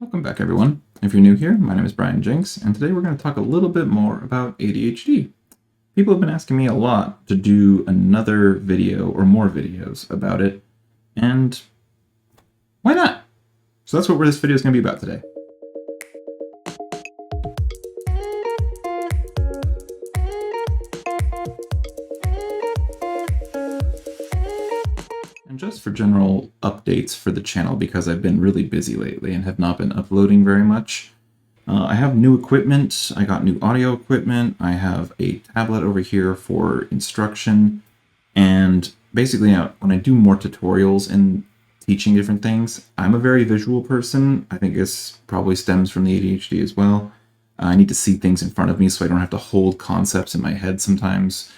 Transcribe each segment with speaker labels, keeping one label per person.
Speaker 1: Welcome back, everyone. If you're new here, my name is Bryan Jenks, and today we're going to talk a little bit more about ADHD. People have been asking me a lot to do another video or more videos about it, and why not? So that's what this video is going to be about today. And just for general updates for the channel, because I've been really busy lately and have not been uploading very much, I have new equipment. I got new audio equipment. I have a tablet over here for instruction. And basically, when I do more tutorials and teaching different things, I'm a very visual person. I think this probably stems from the ADHD as well. I need to see things in front of me so I don't have to hold concepts in my head sometimes.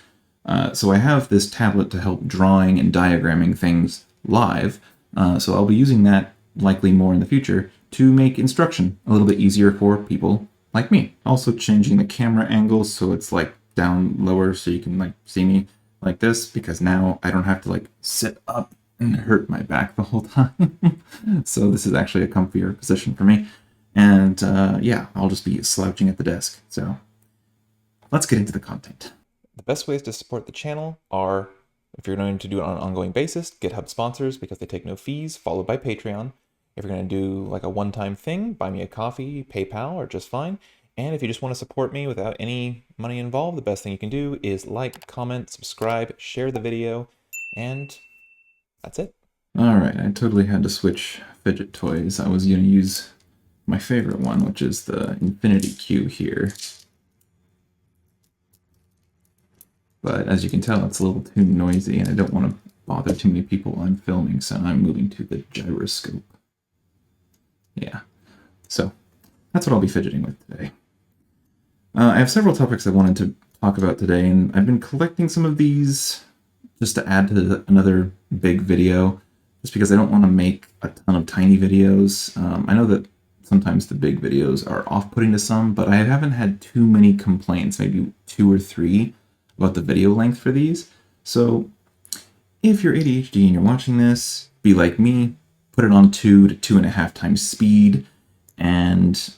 Speaker 1: So I have this tablet to help drawing and diagramming things live. So I'll be using that likely more in the future to make instruction a little bit easier for people like me. Also changing the camera angle so it's like down lower so you can like see me like this, because now I don't have to like sit up and hurt my back the whole time. So this is actually a comfier position for me. And yeah, I'll just be slouching at the desk. So let's get into the content.
Speaker 2: The best ways to support the channel are, if you're going to do it on an ongoing basis, GitHub sponsors because they take no fees, followed by Patreon. If you're going to do like a one-time thing, buy me a coffee, PayPal, or just fine. And if you just want to support me without any money involved, the best thing you can do is like, comment, subscribe, share the video, and that's it.
Speaker 1: All right, I totally had to switch fidget toys. I was going to use my favorite one, which is the infinity cube here. But as you can tell, it's a little too noisy, and I don't want to bother too many people while I'm filming, so I'm moving to the gyroscope. Yeah, so that's what I'll be fidgeting with today. I have several topics I wanted to talk about today, and I've been collecting some of these just to add to another big video, just because I don't want to make a ton of tiny videos. I know that sometimes the big videos are off-putting to some, but I haven't had too many complaints, maybe 2 or 3, about the video length for these. So if you're ADHD and you're watching this, be like me, put it on 2 to 2.5 times speed, and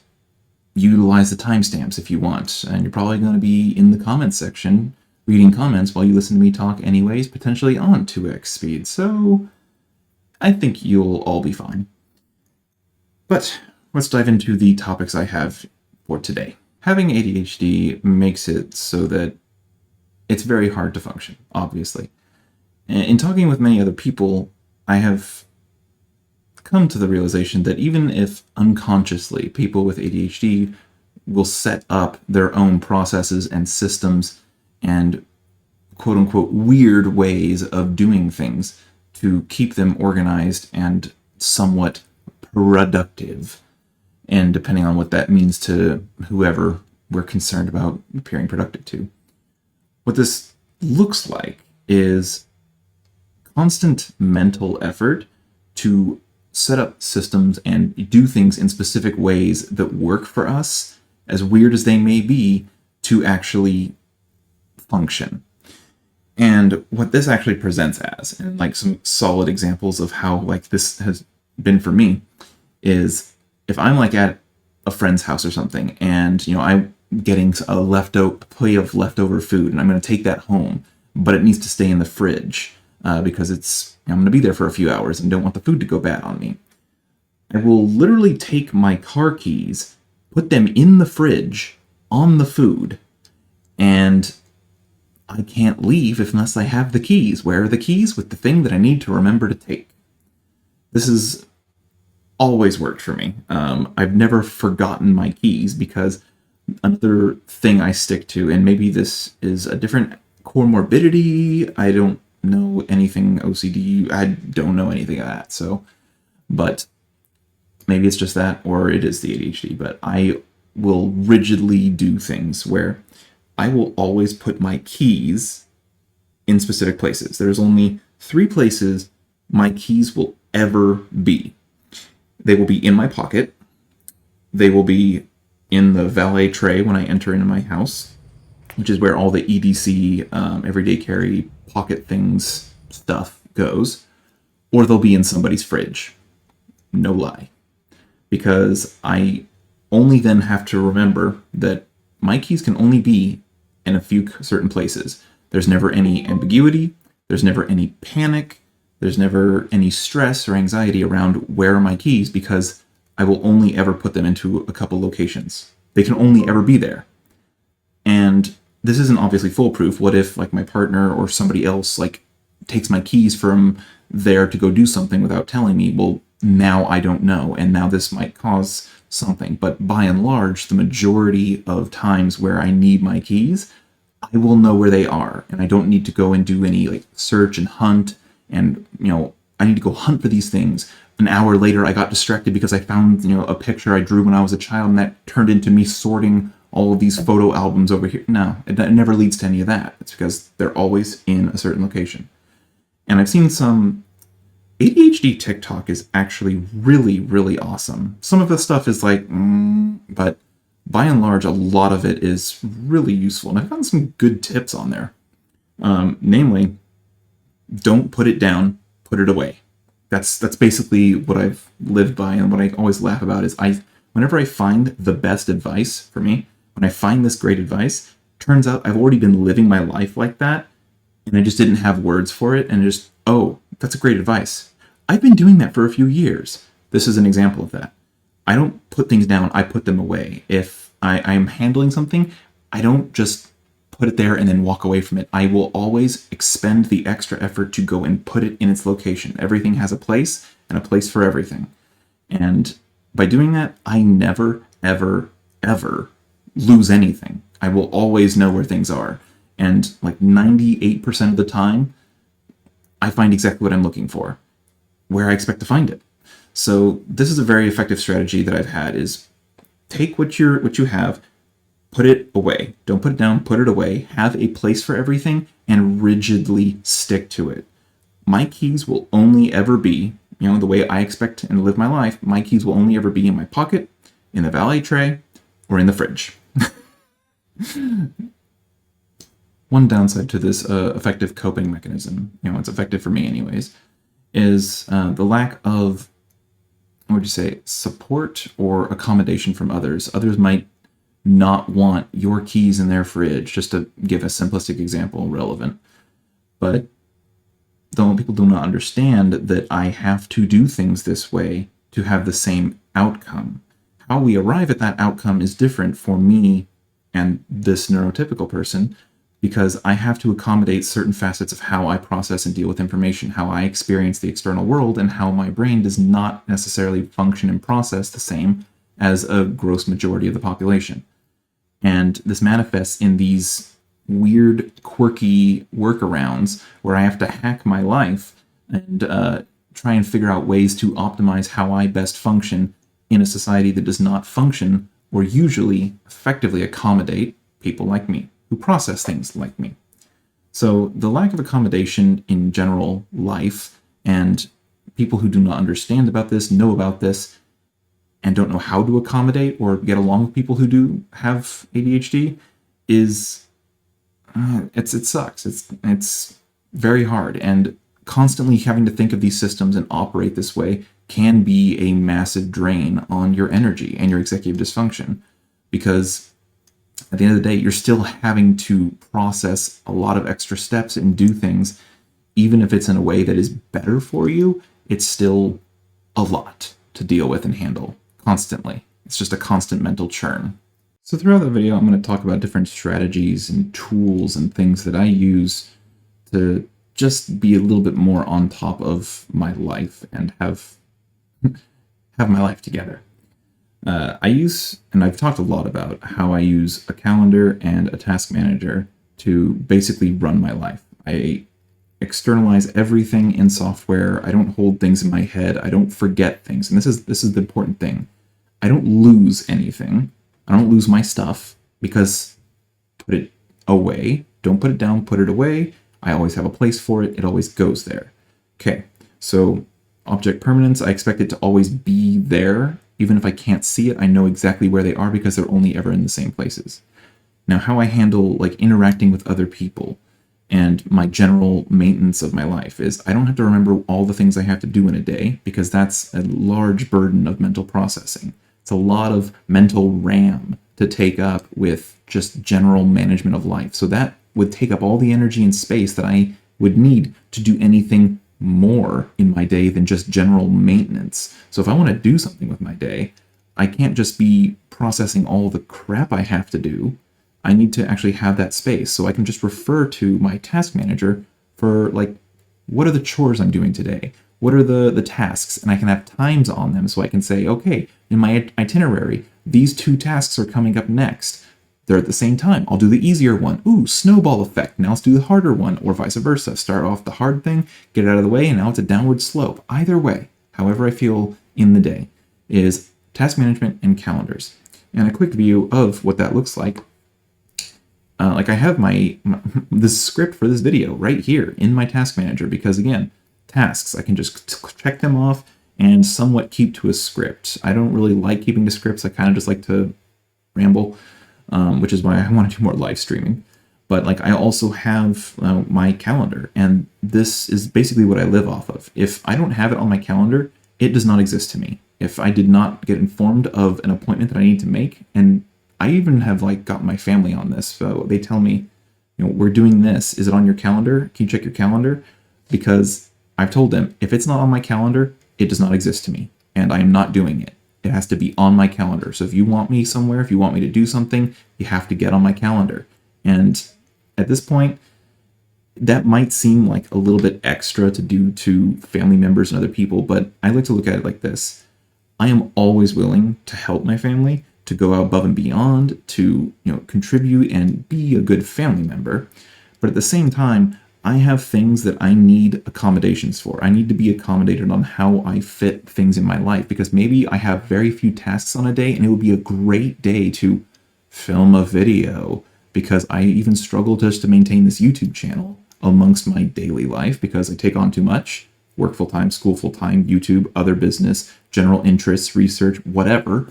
Speaker 1: utilize the timestamps if you want. And you're probably going to be in the comments section reading comments while you listen to me talk anyways, potentially on 2x speed. So I think you'll all be fine. But let's dive into the topics I have for today. Having ADHD makes it so that it's very hard to function, obviously. In talking with many other people, I have come to the realization that even if unconsciously people with ADHD will set up their own processes and systems and quote-unquote weird ways of doing things to keep them organized and somewhat productive, and depending on what that means to whoever we're concerned about appearing productive to. What this looks like is constant mental effort to set up systems and do things in specific ways that work for us, as weird as they may be, to actually function. And what this actually presents as, and like some solid examples of how like this has been for me, is if I'm like at a friend's house or something, and I'm getting a plate of leftover food, and I'm going to take that home, but it needs to stay in the fridge because I'm going to be there for a few hours and don't want the food to go bad on me. I will literally take my car keys, put them in the fridge on the food, and I can't leave unless I have the keys. Where are the keys? With the thing that I need to remember to take. This has always worked for me. I've never forgotten my keys, because another thing I stick to, and maybe this is a different comorbidity, I don't know anything OCD, I don't know anything of that, but maybe it's just that, or it is the ADHD, but I will rigidly do things where I will always put my keys in specific places. There's only 3 places my keys will ever be. They will be in my pocket, they will be in the valet tray when I enter into my house, which is where all the EDC, everyday carry, pocket things stuff goes, or they'll be in somebody's fridge. No lie. because I only then have to remember that my keys can only be in a few certain places. There's never any ambiguity. There's never any panic. There's never any stress or anxiety around where are my keys, because I will only ever put them into a couple locations. They can only ever be there. And this isn't obviously foolproof. What if like my partner or somebody else like takes my keys from there to go do something without telling me? Well, now I don't know, and now this might cause something. But by and large, the majority of times where I need my keys, I will know where they are, and I don't need to go and do any like search and hunt. And I need to go hunt for these things. An hour later, I got distracted because I found a picture I drew when I was a child, and that turned into me sorting all of these photo albums over here. No, it never leads to any of that. It's because they're always in a certain location. And I've seen some ADHD TikTok is actually really, really awesome. Some of the stuff is like, but by and large, a lot of it is really useful. And I found some good tips on there. Namely, don't put it down, put it away. That's basically what I've lived by, and what I always laugh about is whenever I find the best advice for me, when I find this great advice, turns out I've already been living my life like that, and I just didn't have words for it, and just, oh, that's a great advice. I've been doing that for a few years. This is an example of that. I don't put things down, I put them away. If I'm handling something, I don't just put it there and then walk away from it. I will always expend the extra effort to go and put it in its location. Everything has a place, and a place for everything. And by doing that, I never, ever, ever lose anything. I will always know where things are. And like 98% of the time, I find exactly what I'm looking for, where I expect to find it. So this is a very effective strategy that I've had, is take what you have, put it away. Don't put it down, put it away. Have a place for everything and rigidly stick to it. My keys will only ever be, the way I expect and live my life, my keys will only ever be in my pocket, in the valet tray, or in the fridge. One downside to this effective coping mechanism, it's effective for me anyways, is the lack of, what would you say, support or accommodation from others. Others might not want your keys in their fridge, just to give a simplistic example, relevant. But though people do not understand that I have to do things this way to have the same outcome. How we arrive at that outcome is different for me and this neurotypical person, because I have to accommodate certain facets of how I process and deal with information, how I experience the external world, and how my brain does not necessarily function and process the same as a gross majority of the population. And this manifests in these weird, quirky workarounds where I have to hack my life and try and figure out ways to optimize how I best function in a society that does not function or usually effectively accommodate people like me, who process things like me. So the lack of accommodation in general life, and people who do not understand about this, know about this, and don't know how to accommodate or get along with people who do have ADHD, is it sucks. It's very hard, and constantly having to think of these systems and operate this way can be a massive drain on your energy and your executive dysfunction, because at the end of the day, you're still having to process a lot of extra steps and do things. Even if it's in a way that is better for you, it's still a lot to deal with and handle constantly. It's just a constant mental churn. So throughout the video, I'm going to talk about different strategies and tools and things that I use to just be a little bit more on top of my life and have my life together. I use, and I've talked a lot about how I use a calendar and a task manager to basically run my life. I externalize everything in software. I don't hold things in my head. I don't forget things. And this is the important thing. I don't lose anything. I don't lose my stuff, because put it away. Don't put it down, put it away. I always have a place for it. It always goes there. Okay, so object permanence, I expect it to always be there. Even if I can't see it, I know exactly where they are because they're only ever in the same places. Now, how I handle like interacting with other people and my general maintenance of my life is I don't have to remember all the things I have to do in a day, because that's a large burden of mental processing. It's a lot of mental RAM to take up with just general management of life. So that would take up all the energy and space that I would need to do anything more in my day than just general maintenance. So if I want to do something with my day, I can't just be processing all the crap I have to do. I need to actually have that space, so I can just refer to my task manager for, like, what are the chores I'm doing today? What are the tasks? And I can have times on them, so I can say, okay, in my itinerary, these 2 tasks are coming up next. They're at the same time. I'll do the easier one. Ooh, snowball effect. Now let's do the harder one, or vice versa. Start off the hard thing, get it out of the way, and now it's a downward slope. Either way, however I feel in the day, is task management and calendars. And a quick view of what that looks like. Like I have the script for this video right here in my task manager, because again, tasks, I can just check them off and somewhat keep to a script. I don't really like keeping to scripts. I kind of just like to ramble, which is why I want to do more live streaming. But like I also have my calendar, and this is basically what I live off of. If I don't have it on my calendar, it does not exist to me. If I did not get informed of an appointment that I need to make, and I even have like got my family on this, so they tell me, we're doing this. Is it on your calendar? Can you check your calendar? Because I've told them, if it's not on my calendar, it does not exist to me, and I am not doing it. It has to be on my calendar. So if you want me somewhere, if you want me to do something, you have to get on my calendar. And at this point, that might seem like a little bit extra to do to family members and other people, but I like to look at it like this. I am always willing to help my family, to go out above and beyond, to contribute and be a good family member. But at the same time, I have things that I need accommodations for. I need to be accommodated on how I fit things in my life, because maybe I have very few tasks on a day, and it would be a great day to film a video, because I even struggle just to maintain this YouTube channel amongst my daily life because I take on too much. Work full-time, school full-time, YouTube, other business, general interests, research, whatever.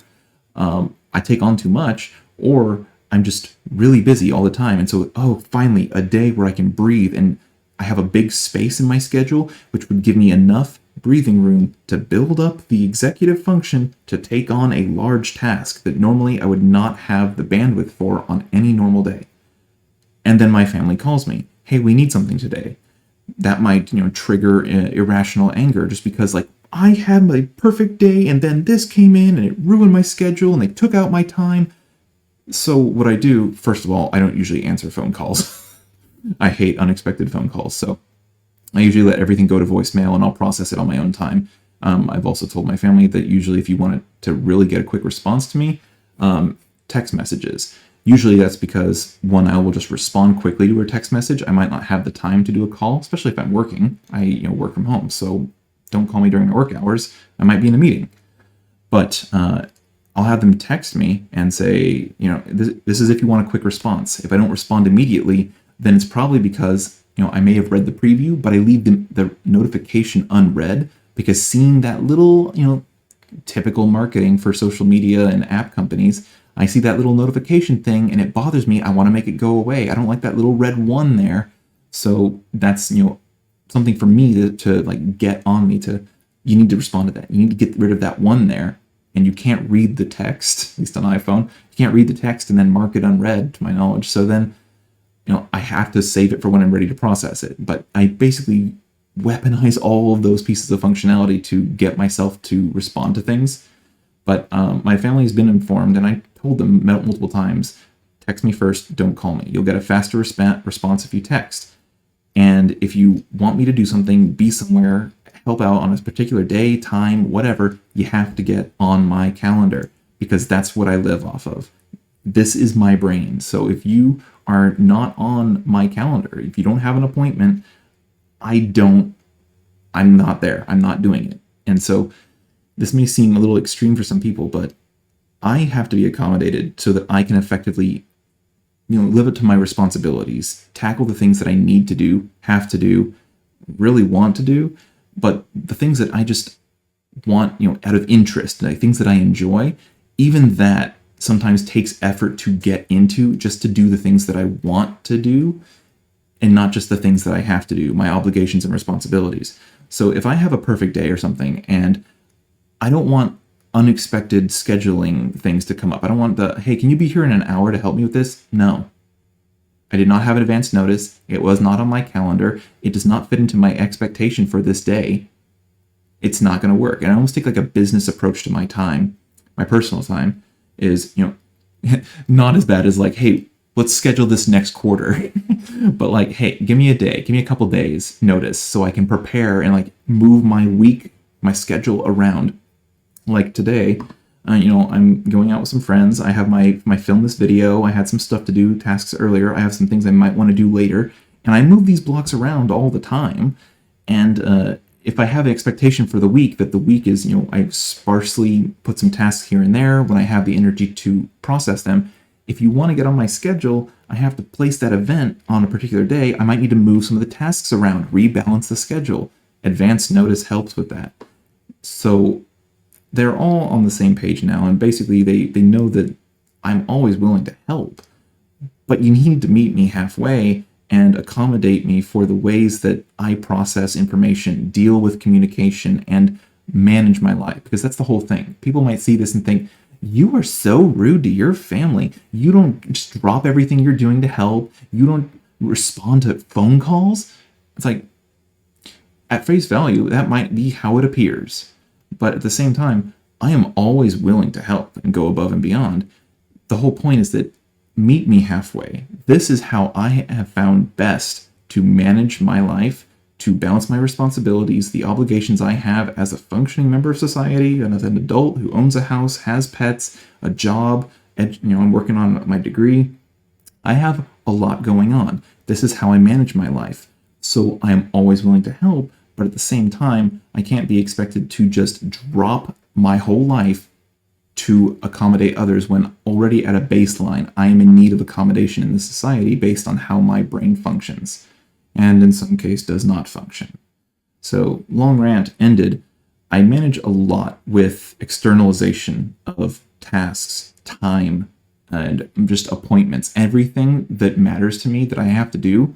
Speaker 1: I take on too much, or I'm just really busy all the time. And so, finally, a day where I can breathe, and I have a big space in my schedule, which would give me enough breathing room to build up the executive function to take on a large task that normally I would not have the bandwidth for on any normal day. And then my family calls me, hey, we need something today. That might, trigger irrational anger, just because, like, I had my perfect day, and then this came in, and it ruined my schedule, and they took out my time. So what I do, first of all, I don't usually answer phone calls. I hate unexpected phone calls, so I usually let everything go to voicemail, and I'll process it on my own time. I've also told my family that usually if you wanted to really get a quick response to me, text messages. Usually that's because, one, I will just respond quickly to a text message. I might not have the time to do a call, especially if I'm working. I work from home, so don't call me during my work hours. I might be in a meeting. But I'll have them text me and say, this is if you want a quick response. If I don't respond immediately, then it's probably because, I may have read the preview, but I leave the notification unread, because seeing that little, typical marketing for social media and app companies, I see that little notification thing and it bothers me. I want to make it go away. I don't like that little red one there. So that's, something for me to like get on me to, you need to respond to that. You need to get rid of that one there. And you can't read the text, at least on iPhone. You can't read the text and then mark it unread, to my knowledge. So then, I have to save it for when I'm ready to process it. But I basically weaponize all of those pieces of functionality to get myself to respond to things. But my family has been informed, and I told them multiple times, text me first, don't call me. You'll get a faster response if you text. And if you want me to do something, be somewhere, help out on a particular day, time, whatever, you have to get on my calendar, because that's what I live off of. This is my brain. So if you are not on my calendar, if you don't have an appointment, I'm not there. I'm not doing it. And so this may seem a little extreme for some people, but I have to be accommodated so that I can effectively, live up to my responsibilities, tackle the things that I need to do, have to do, really want to do, but the things that I just want, out of interest, like things that I enjoy, even that sometimes takes effort to get into, just to do the things that I want to do. and not just the things that I have to do, my obligations and responsibilities. So if I have a perfect day or something, and I don't want unexpected scheduling things to come up. I don't want hey, can you be here in an hour to help me with this? No. I did not have an advance notice. It was not on my calendar. It does not fit into my expectation for this day. It's not going to work. And I almost take like a business approach to my time. My personal time is, not as bad as like, hey, let's schedule this next quarter. But like, hey, give me a day, give me a couple days notice so I can prepare and like move my week, my schedule around. Like today, I'm going out with some friends. I have my film this video. I had some stuff to do, tasks earlier. I have some things I might want to do later. And I move these blocks around all the time. And if I have an expectation for the week that the week is, I sparsely put some tasks here and there when I have the energy to process them. If you want to get on my schedule, I have to place that event on a particular day. I might need to move some of the tasks around, rebalance the schedule. Advance notice helps with that. So they're all on the same page now, and basically they know that I'm always willing to help, but you need to meet me halfway and accommodate me for the ways that I process information, deal with communication, and manage my life, because that's the whole thing. People might see this and think, you are so rude to your family. You don't just drop everything you're doing to help. You don't respond to phone calls. It's like, at face value, that might be how it appears. But at the same time, I am always willing to help and go above and beyond. The whole point is that meet me halfway. This is how I have found best to manage my life, to balance my responsibilities, the obligations I have as a functioning member of society, and as an adult who owns a house, has pets, a job, and I'm working on my degree. I have a lot going on. This is how I manage my life. So I am always willing to help, but at the same time, I can't be expected to just drop my whole life to accommodate others when already at a baseline, I am in need of accommodation in this society based on how my brain functions, and in some case does not function. So, long rant ended. I manage a lot with externalization of tasks, time, and just appointments. Everything that matters to me that I have to do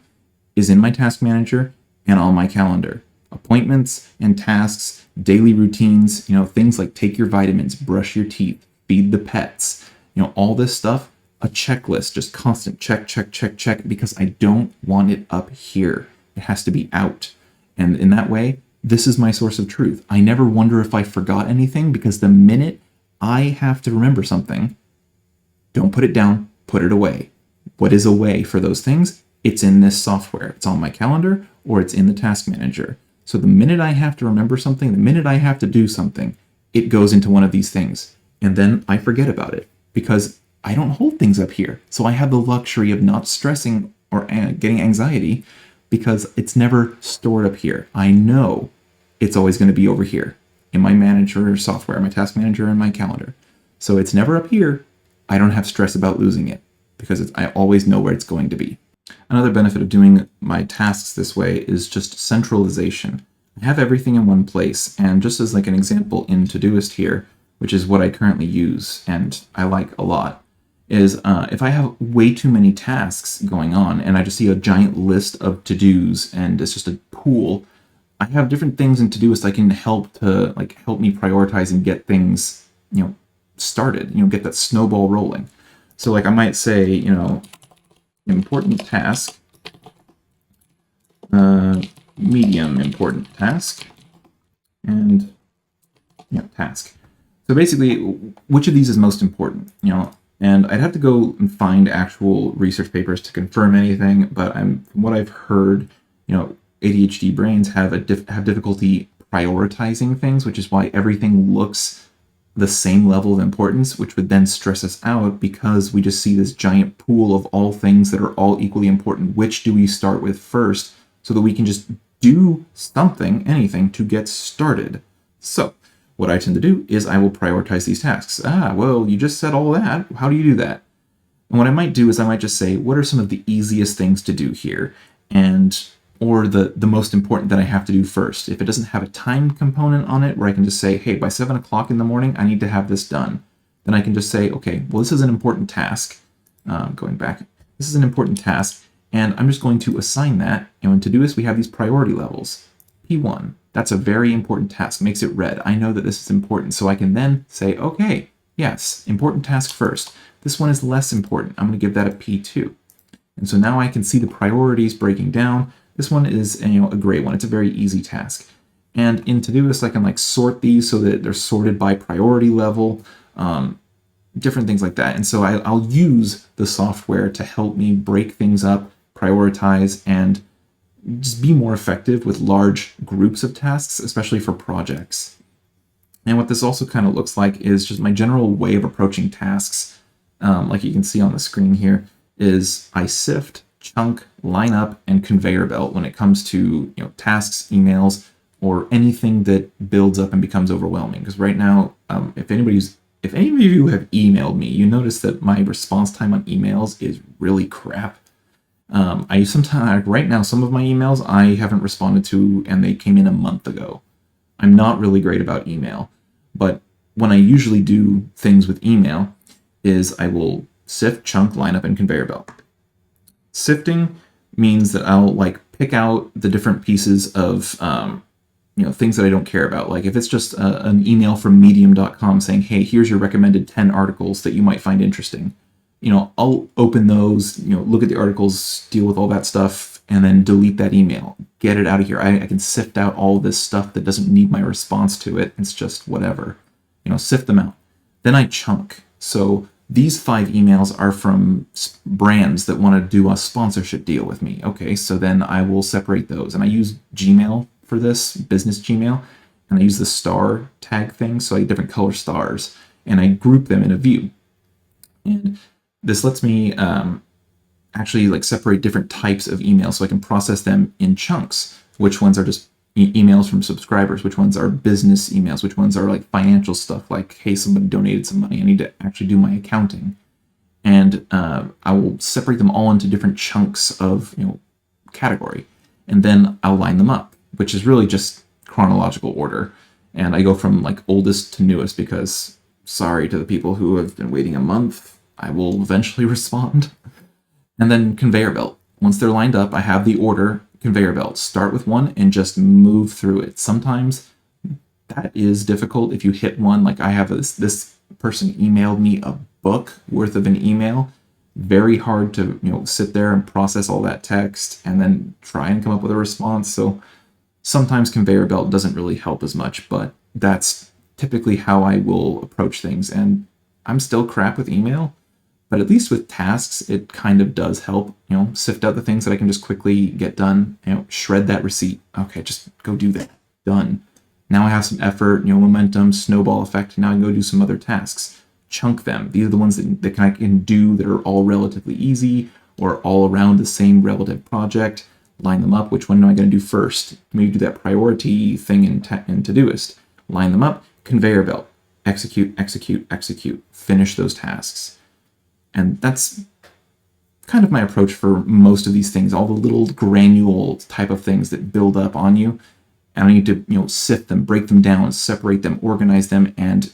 Speaker 1: is in my task manager and on my calendar. Appointments and tasks, daily routines, things like take your vitamins, brush your teeth, feed the pets, all this stuff, a checklist, just constant check, because I don't want it up here. It has to be out. And in that way, this is my source of truth. I never wonder if I forgot anything, because the minute I have to remember something, don't put it down, put it away. What is away for those things? It's in this software. It's on my calendar or it's in the task manager. So the minute I have to remember something, the minute I have to do something, it goes into one of these things. And then I forget about it because I don't hold things up here. So I have the luxury of not stressing or getting anxiety because it's never stored up here. I know it's always going to be over here in my manager software, my task manager, and my calendar. So it's never up here. I don't have stress about losing it because I always know where it's going to be. Another benefit of doing my tasks this way is just centralization. I have everything in one place, and just as like an example in Todoist here, which is what I currently use and I like a lot, is if I have way too many tasks going on and I just see a giant list of to-dos and it's just a pool, I have different things in Todoist that can help me prioritize and get things, started, get that snowball rolling. So like I might say, important task, medium important task, and task. So basically, which of these is most important? And I'd have to go and find actual research papers to confirm anything. But from what I've heard, ADHD brains have difficulty prioritizing things, which is why everything looks the same level of importance, which would then stress us out because we just see this giant pool of all things that are all equally important. Which do we start with first so that we can just do something, anything, to get started? So what I tend to do is I will prioritize these tasks. Well, you just said all that. How do you do that? And what I might do is I might just say, what are some of the easiest things to do here? Or the most important that I have to do first. If it doesn't have a time component on it where I can just say, hey, by 7 o'clock in the morning, I need to have this done. Then I can just say, okay, well, this is an important task. Going back, this is an important task, And I'm just going to assign that. And in Todoist, we have these priority levels. P1, that's a very important task, makes it red. I know that this is important, so I can then say, okay, yes, important task first. This one is less important. I'm going to give that a P2. And so now I can see the priorities breaking down. This one is a gray one. It's a very easy task. And in Todoist, I can sort these so that they're sorted by priority level, different things like that. And so I'll use the software to help me break things up, prioritize, and just be more effective with large groups of tasks, especially for projects. And what this also kind of looks like is just my general way of approaching tasks. Like you can see on the screen here, is I sift, chunk, line up, and conveyor belt when it comes to tasks, emails, or anything that builds up and becomes overwhelming. Because right now, if any of you have emailed me, you notice that my response time on emails is really crap. I sometimes, right now, some of my emails I haven't responded to, and they came in a month ago. I'm not really great about email, but when I usually do things with email is I will sift, chunk, line up, and conveyor belt. Sifting means that I'll pick out the different pieces of things that I don't care about. Like if it's just an email from medium.com saying, hey, here's your recommended 10 articles that you might find interesting. I'll open those, look at the articles, deal with all that stuff, and then delete that email. Get it out of here. I can sift out all this stuff that doesn't need my response to it. It's just whatever. Sift them out. Then I chunk. So these 5 emails are from brands that want to do a sponsorship deal with me. Okay, so then I will separate those. And I use Gmail for this, business Gmail, and I use the star tag thing, so I get different color stars, and I group them in a view. And this lets me actually separate different types of emails so I can process them in chunks. Which ones are just emails from subscribers, which ones are business emails, which ones are financial stuff, like, hey, somebody donated some money, I need to actually do my accounting. And I will separate them all into different chunks of category, and then I'll line them up, which is really just chronological order. And I go from oldest to newest because, sorry to the people who have been waiting a month, I will eventually respond. And then conveyor belt. Once they're lined up, I have the order. Conveyor belt. Start with one and just move through it. Sometimes that is difficult if you hit one. Like I have this person emailed me a book worth of an email. Very hard to sit there and process all that text and then try and come up with a response. So sometimes conveyor belt doesn't really help as much, but that's typically how I will approach things. And I'm still crap with email, but at least with tasks, it kind of does help, sift out the things that I can just quickly get done, shred that receipt. Okay, just go do that. Done. Now I have some effort, momentum, snowball effect. Now I can go do some other tasks. Chunk them. These are the ones that I can do that are all relatively easy or all around the same relative project. Line them up. Which one am I going to do first? Maybe do that priority thing in Todoist. Line them up. Conveyor belt. Execute, execute, execute. Finish those tasks. And that's kind of my approach for most of these things, all the little granule type of things that build up on you. And I need to, sift them, break them down, separate them, organize them, and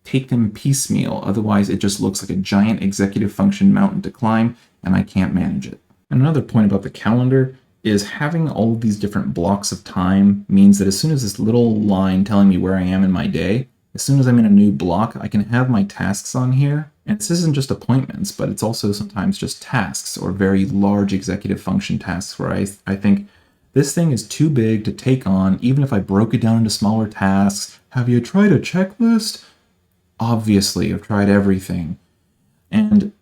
Speaker 1: take them piecemeal. Otherwise, it just looks like a giant executive function mountain to climb, and I can't manage it. And another point about the calendar is having all of these different blocks of time means that as soon as this little line telling me where I am in my day, as soon as I'm in a new block, I can have my tasks on here. And this isn't just appointments, but it's also sometimes just tasks or very large executive function tasks where I think this thing is too big to take on, even if I broke it down into smaller tasks. Have you tried a checklist? Obviously, I've tried everything. And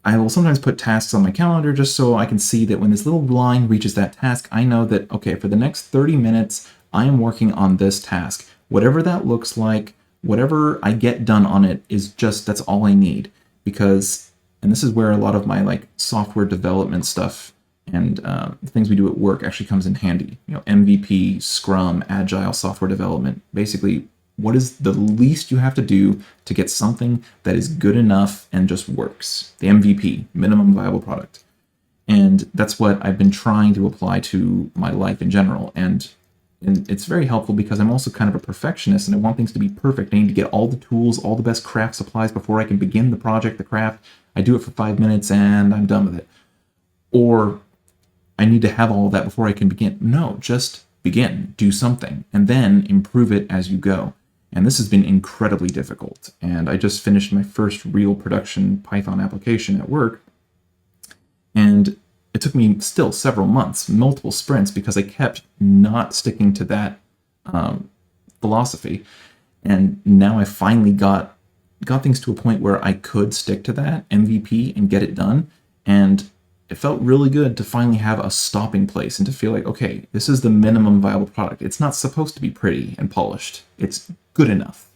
Speaker 1: I will sometimes put tasks on my calendar just so I can see that when this little line reaches that task, I know that, okay, for the next 30 minutes, I am working on this task. Whatever that looks like, whatever I get done on it is just, that's all I need. Because, and this is where a lot of my software development stuff and things we do at work actually comes in handy. MVP, Scrum, Agile software development. Basically, what is the least you have to do to get something that is good enough and just works? The MVP, minimum viable product. And that's what I've been trying to apply to my life in general. And it's very helpful because I'm also kind of a perfectionist and I want things to be perfect. I need to get all the tools, all the best craft supplies before I can begin the project, the craft. I do it for 5 minutes and I'm done with it. Or I need to have all of that before I can begin. No, just begin, do something, and then improve it as you go. And this has been incredibly difficult. And I just finished my first real production Python application at work. And it took me still several months, multiple sprints, because I kept not sticking to that philosophy. And now I finally got things to a point where I could stick to that MVP and get it done. And it felt really good to finally have a stopping place and to feel like, okay, this is the minimum viable product. It's not supposed to be pretty and polished. It's good enough.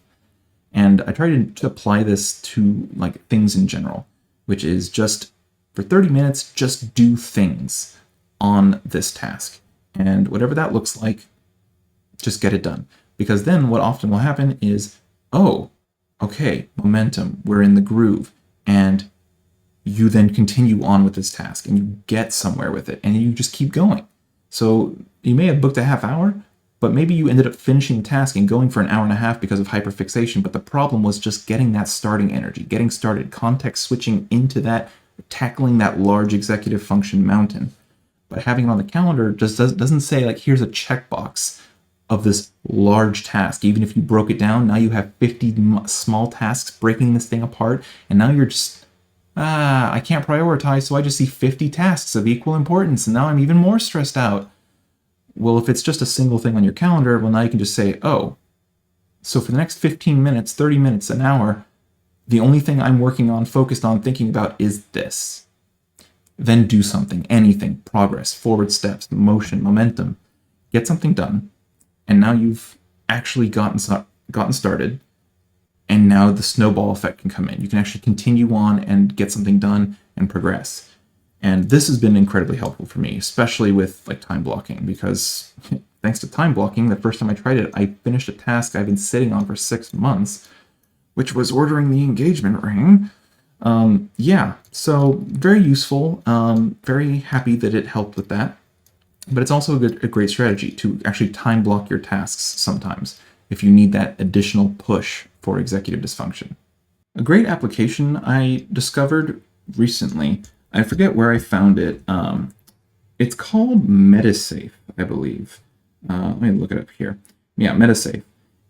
Speaker 1: And I try to apply this to like things in general, which is just for 30 minutes, just do things on this task. And whatever that looks like, just get it done. Because then what often will happen is, oh, okay, momentum, we're in the groove. And you then continue on with this task and you get somewhere with it and you just keep going. So you may have booked a half hour, but maybe you ended up finishing the task and going for an hour and a half because of hyperfixation. But the problem was just getting that starting energy, getting started, context switching into that, tackling that large executive function mountain. But having it on the calendar just doesn't say like, here's a checkbox of this large task. Even if you broke it down, now you have 50 small tasks breaking this thing apart. And now you're just, I can't prioritize, so I just see 50 tasks of equal importance, and now I'm even more stressed out. Well, if it's just a single thing on your calendar, well, now you can just say, oh, so for the next 15 minutes, 30 minutes, an hour, the only thing I'm working on, focused on, thinking about is this. Then do something, anything, progress, forward steps, motion, momentum. Get something done, and now you've actually gotten started. And now the snowball effect can come in. You can actually continue on and get something done and progress. And this has been incredibly helpful for me, especially with like time blocking, because thanks to time blocking, the first time I tried it, I finished a task I've been sitting on for 6 months, which was ordering the engagement ring. Yeah, so very useful. Very happy that it helped with that. But it's also a great strategy to actually time block your tasks sometimes if you need that additional push for executive dysfunction. A great application I discovered recently, I forget where I found it. It's called Medisafe, I believe. Let me look it up here. Yeah, Medisafe.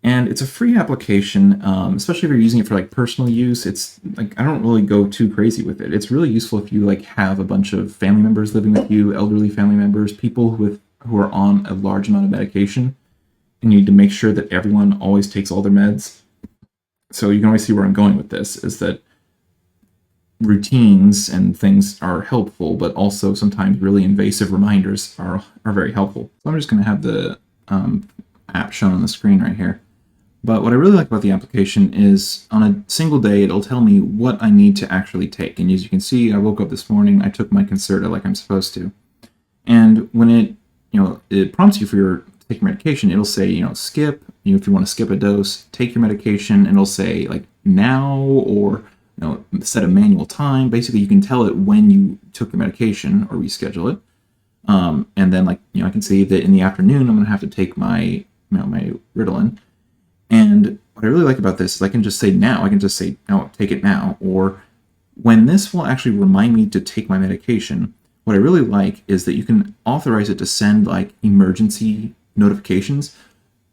Speaker 1: And it's a free application, especially if you're using it for like personal use. It's like, I don't really go too crazy with it. It's really useful if you like have a bunch of family members living with you, elderly family members, people who are on a large amount of medication, and you need to make sure that everyone always takes all their meds. So you can always see where I'm going with this, is that routines and things are helpful, but also sometimes really invasive reminders are very helpful. So I'm just going to have the app shown on the screen right here. But what I really like about the application is on a single day, it'll tell me what I need to actually take. And as you can see, I woke up this morning, I took my Concerta like I'm supposed to. And when it prompts you for your take your medication, it'll say, skip, if you want to skip a dose, take your medication, and it'll say like now, or set a manual time. Basically, you can tell it when you took your medication or reschedule it. And then I can say that in the afternoon, I'm going to have to take my Ritalin. And what I really like about this is I can just say now, I can just say, no, take it now. Or when this will actually remind me to take my medication, what I really like is that you can authorize it to send like emergency notifications.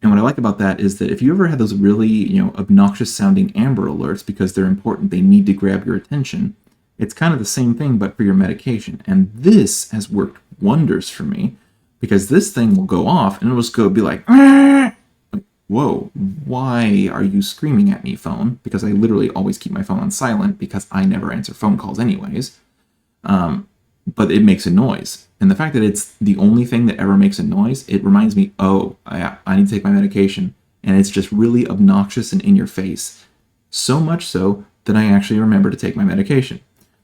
Speaker 1: And what I like about that is that if you ever had those really, obnoxious sounding Amber Alerts because they're important, they need to grab your attention, it's kind of the same thing, but for your medication. And this has worked wonders for me because this thing will go off and it'll just be like, "Argh!" Like, whoa, why are you screaming at me, phone? Because I literally always keep my phone on silent because I never answer phone calls anyways. But it makes a noise. And the fact that it's the only thing that ever makes a noise, it reminds me, oh, I need to take my medication. And it's just really obnoxious and in your face. So much so that I actually remember to take my medication.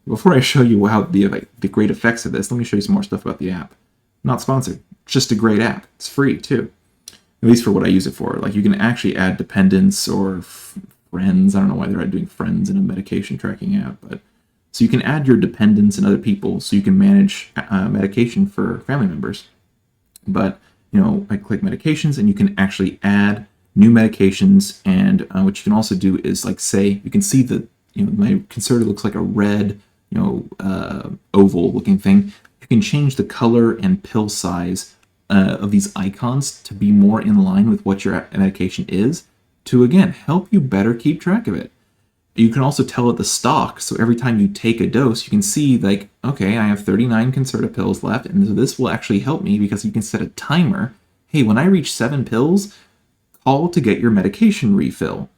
Speaker 1: Before I show you how the great effects of this, let me show you some more stuff about the app. Not sponsored, just a great app. It's free too. At least for what I use it for. Like you can actually add dependents or friends. I don't know why they're doing friends in a medication tracking app, but so you can add your dependents and other people so you can manage medication for family members. But, I click medications and you can actually add new medications. And what you can also do is like say, you can see that, my Concerta looks like a red, oval looking thing. You you can change the color and pill size of these icons to be more in line with what your medication is, to again help you better keep track of it. You can also tell it the stock, so every time you take a dose, you can see like, okay, I have 39 Concerta pills left, and so this will actually help me because you can set a timer. Hey, when I reach 7 pills, call to get your medication refill.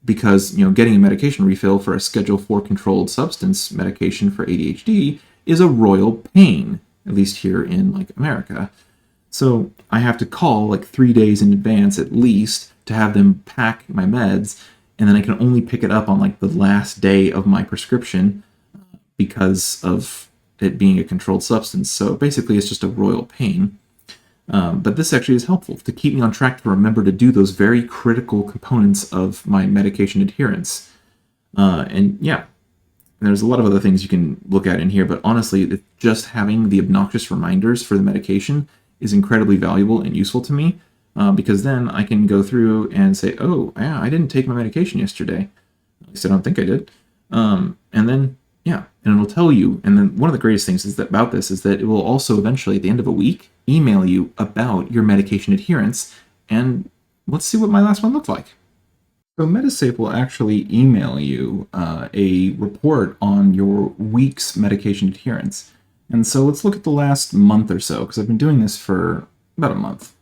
Speaker 1: Because, getting a medication refill for a Schedule 4 controlled substance medication for ADHD is a royal pain, at least here in like America. So I have to call like 3 days in advance at least to have them pack my meds, and then I can only pick it up on like the last day of my prescription because of it being a controlled substance. So basically it's just a royal pain. But this actually is helpful to keep me on track to remember to do those very critical components of my medication adherence. And yeah, there's a lot of other things you can look at in here, but honestly, just having the obnoxious reminders for the medication is incredibly valuable and useful to me, because then I can go through and say, oh, yeah, I didn't take my medication yesterday. At least I don't think I did. And then, yeah, and it'll tell you. And then one of the greatest things about this is that it will also eventually, at the end of a week, email you about your medication adherence. And let's see what my last one looked like. So Medisafe will actually email you a report on your week's medication adherence. And so let's look at the last month or so, because I've been doing this for about a month.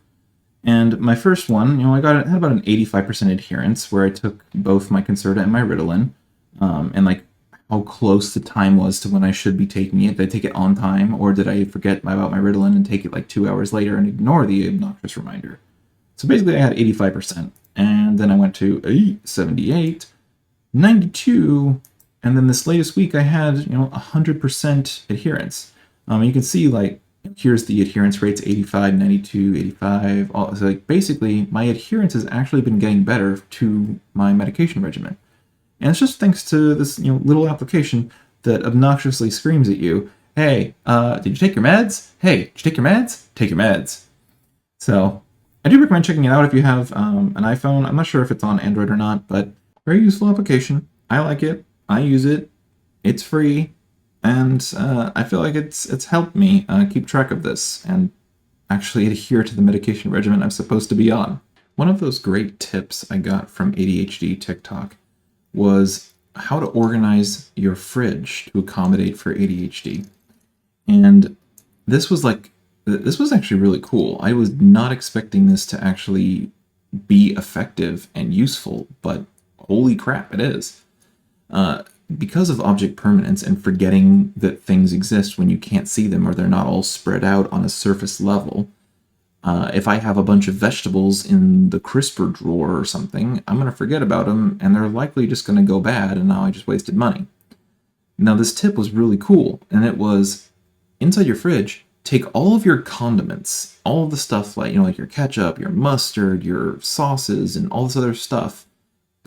Speaker 1: And my first one, I had about an 85% adherence, where I took both my Concerta and my Ritalin, and like how close the time was to when I should be taking it. Did I take it on time, or did I forget about my Ritalin and take it like 2 hours later and ignore the obnoxious reminder? So basically I had 85%, and then I went to 78, 92, and then this latest week I had 100% adherence. You can see like here's the adherence rates: 85, 92, 85. So like basically my adherence has actually been getting better to my medication regimen. And it's just thanks to this little application that obnoxiously screams at you, hey, did you take your meds? Hey, did you take your meds? Take your meds. So I do recommend checking it out if you have an iPhone. I'm not sure if it's on Android or not, but very useful application. I like it. I use it. It's free. And I feel like it's helped me keep track of this and actually adhere to the medication regimen I'm supposed to be on. One of those great tips I got from ADHD TikTok was how to organize your fridge to accommodate for ADHD. And this was actually really cool. I was not expecting this to actually be effective and useful, but holy crap, it is. Because of object permanence and forgetting that things exist when you can't see them or they're not all spread out on a surface level, if I have a bunch of vegetables in the crisper drawer or something, I'm going to forget about them, and they're likely just going to go bad, and now I just wasted money. Now, this tip was really cool, and it was, inside your fridge, take all of your condiments, all of the stuff like your ketchup, your mustard, your sauces, and all this other stuff,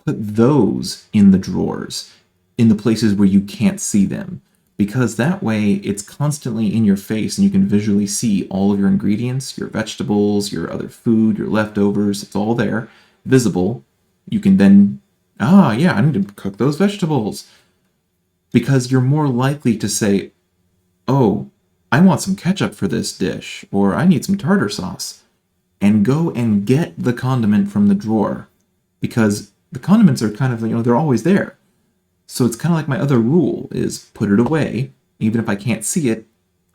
Speaker 1: put those in the drawers, in the places where you can't see them. Because that way it's constantly in your face and you can visually see all of your ingredients, your vegetables, your other food, your leftovers. It's all there, visible. You can then, yeah, I need to cook those vegetables. Because you're more likely to say, oh, I want some ketchup for this dish, or I need some tartar sauce, and go and get the condiment from the drawer. Because the condiments are kind of, they're always there. So it's kind of like my other rule is put it away. Even if I can't see it,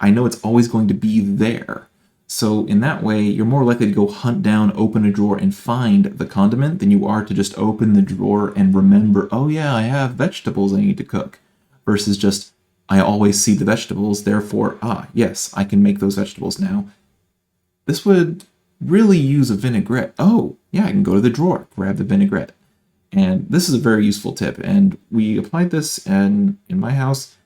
Speaker 1: I know it's always going to be there. So in that way, you're more likely to go hunt down, open a drawer, and find the condiment than you are to just open the drawer and remember, oh yeah, I have vegetables I need to cook. Versus just, I always see the vegetables, therefore, yes, I can make those vegetables now. This would really use a vinaigrette. Oh, yeah, I can go to the drawer, grab the vinaigrette. And this is a very useful tip, and we applied this in my house,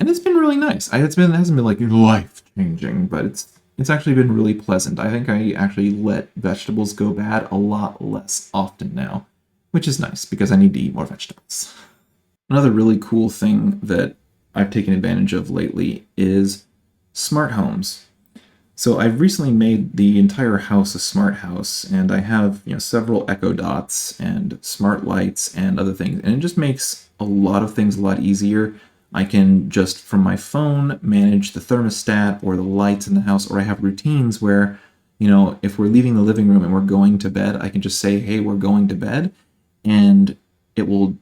Speaker 1: and it's been really nice. It hasn't been like life-changing, but it's actually been really pleasant. I think I actually let vegetables go bad a lot less often now, which is nice because I need to eat more vegetables. Another really cool thing that I've taken advantage of lately is smart homes. So I've recently made the entire house a smart house, and I have several Echo Dots and smart lights and other things, and it just makes a lot of things a lot easier. I can just, from my phone, manage the thermostat or the lights in the house, or I have routines where, if we're leaving the living room and we're going to bed, I can just say, hey, we're going to bed, and it will,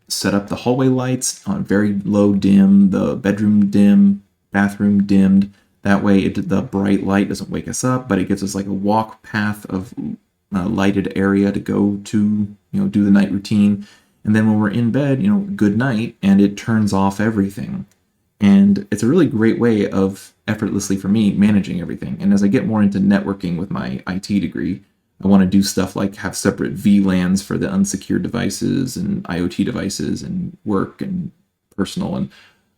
Speaker 1: set up the hallway lights on very low dim, the bedroom dim, bathroom dimmed. That way the bright light doesn't wake us up, but it gives us like a walk path of lighted area to go to, do the night routine. And then when we're in bed, good night, and it turns off everything. And it's a really great way of effortlessly, for me, managing everything. And as I get more into networking with my IT degree, I want to do stuff like have separate VLANs for the unsecured devices and IoT devices and work and personal and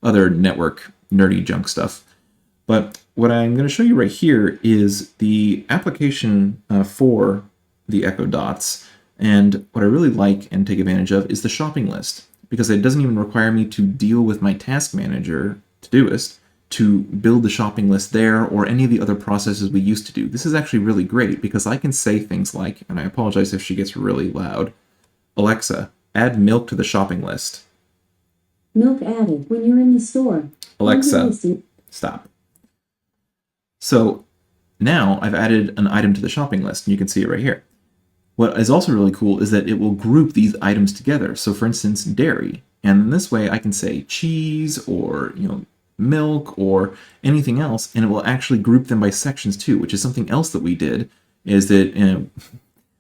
Speaker 1: other network nerdy junk stuff. But what I'm going to show you right here is the application for the Echo Dots. And what I really like and take advantage of is the shopping list, because it doesn't even require me to deal with my task manager, Todoist, to build the shopping list there or any of the other processes we used to do. This is actually really great because I can say things like, and I apologize if she gets really loud, Alexa, add milk to the shopping list.
Speaker 3: Milk added when you're in the store.
Speaker 1: Alexa, stop. So now I've added an item to the shopping list, and you can see it right here. What is also really cool is that it will group these items together. So for instance, dairy. And in this way I can say cheese or, milk or anything else, and it will actually group them by sections too, which is something else that we did, is that,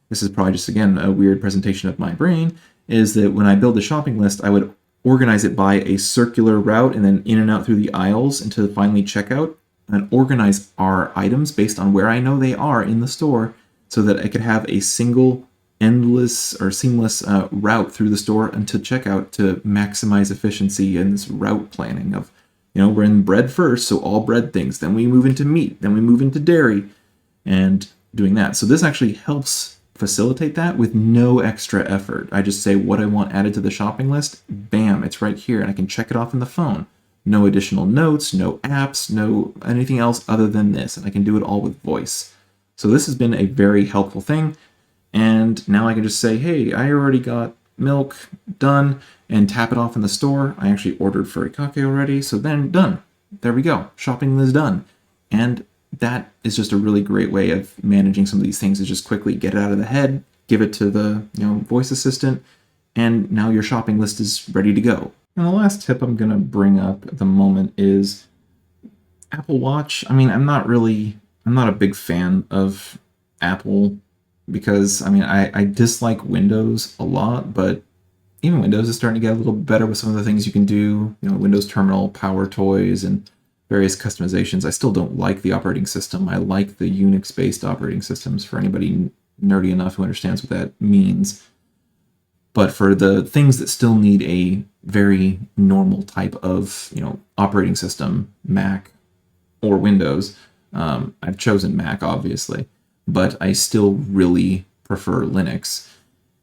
Speaker 1: this is probably just, again, a weird presentation of my brain, is that when I build a shopping list, I would organize it by a circular route and then in and out through the aisles until finally checkout, and organize our items based on where I know they are in the store so that I could have a single endless or seamless route through the store until checkout to maximize efficiency in this route planning of, we're in bread first, so all bread things. Then we move into meat. Then we move into dairy and doing that. So this actually helps facilitate that with no extra effort. I just say what I want added to the shopping list. Bam, it's right here. And I can check it off in the phone. No additional notes, no apps, no anything else other than this. And I can do it all with voice. So this has been a very helpful thing. And now I can just say, hey, I already got milk done, and tap it off in the store. I actually ordered furikake already, so then done. There we go. Shopping is done. And that is just a really great way of managing some of these things, is just quickly get it out of the head, give it to the voice assistant, and now your shopping list is ready to go. And the last tip I'm going to bring up at the moment is Apple Watch. I mean, I'm not a big fan of Apple because, I dislike Windows a lot, but even Windows is starting to get a little better with some of the things you can do, Windows Terminal, Power Toys, and various customizations. I still don't like the operating system. I like the Unix-based operating systems for anybody nerdy enough who understands what that means. But for the things that still need a very normal type of, operating system, Mac or Windows, I've chosen Mac, obviously, but I still really prefer Linux.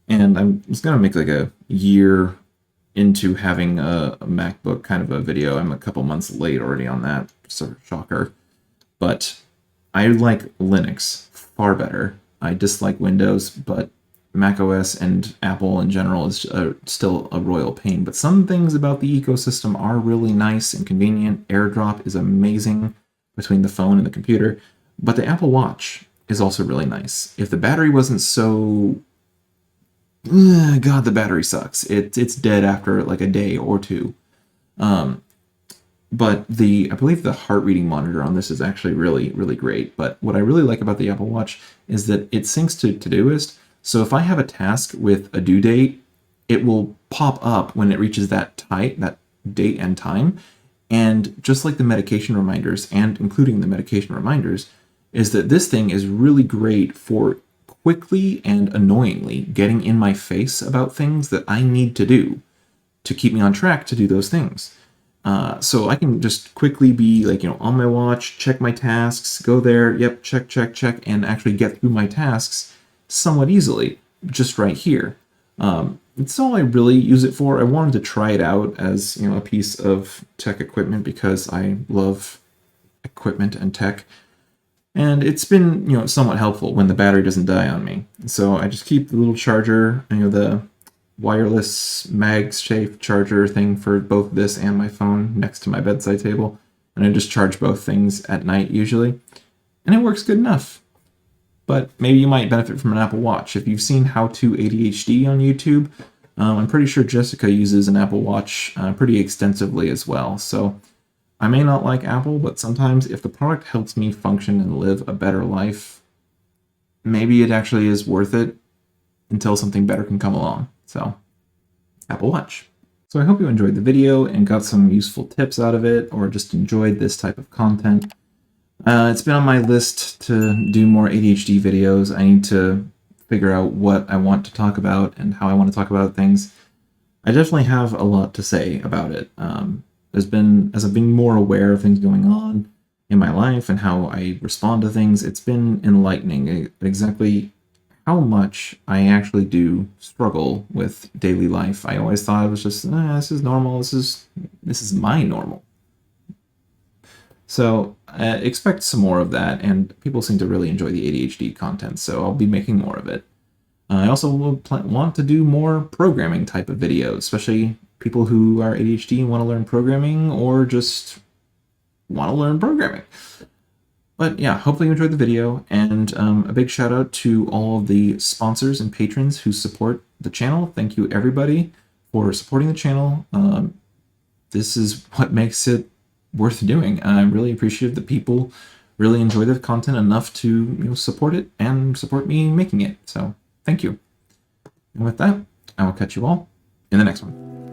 Speaker 1: And I'm just going to make like a year into having a MacBook kind of a video. I'm a couple months late already on that, sort of shocker. But I like Linux far better. I dislike Windows, but Mac OS and Apple in general is still a royal pain. But some things about the ecosystem are really nice and convenient. AirDrop is amazing between the phone and the computer. But the Apple Watch is also really nice. If the battery wasn't so... God, the battery sucks. It's dead after like a day or two. But I believe the heart reading monitor on this is actually really, really great. But what I really like about the Apple Watch is that it syncs to Todoist. So if I have a task with a due date, it will pop up when it reaches that date and time. And just like the medication reminders, and including the medication reminders, is that this thing is really great for quickly and annoyingly getting in my face about things that I need to do to keep me on track to do those things. So I can just quickly be like, on my watch, check my tasks, go there, yep, check, and actually get through my tasks somewhat easily, just right here. It's all I really use it for. I wanted to try it out as, a piece of tech equipment because I love equipment and tech. And it's been, somewhat helpful when the battery doesn't die on me. So I just keep the little charger, the wireless MagSafe charger thing for both this and my phone next to my bedside table. And I just charge both things at night usually. And it works good enough. But maybe you might benefit from an Apple Watch. If you've seen How to ADHD on YouTube, I'm pretty sure Jessica uses an Apple Watch pretty extensively as well. So I may not like Apple, but sometimes if the product helps me function and live a better life, maybe it actually is worth it until something better can come along. So, Apple Watch. So I hope you enjoyed the video and got some useful tips out of it, or just enjoyed this type of content. It's been on my list to do more ADHD videos. I need to figure out what I want to talk about and how I want to talk about things. I definitely have a lot to say about it. As I've been more aware of things going on in my life and how I respond to things, it's been enlightening exactly how much I actually do struggle with daily life. I always thought it was just, this is normal, this is my normal. So expect some more of that, and people seem to really enjoy the ADHD content, so I'll be making more of it. I also want to do more programming type of videos, especially people who are ADHD and want to learn programming, or just want to learn programming. But yeah, hopefully you enjoyed the video, and a big shout out to all of the sponsors and patrons who support the channel. Thank you everybody for supporting the channel. This is what makes it worth doing. I'm really appreciative that people really enjoy the content enough to support it and support me making it. So thank you. And with that, I will catch you all in the next one.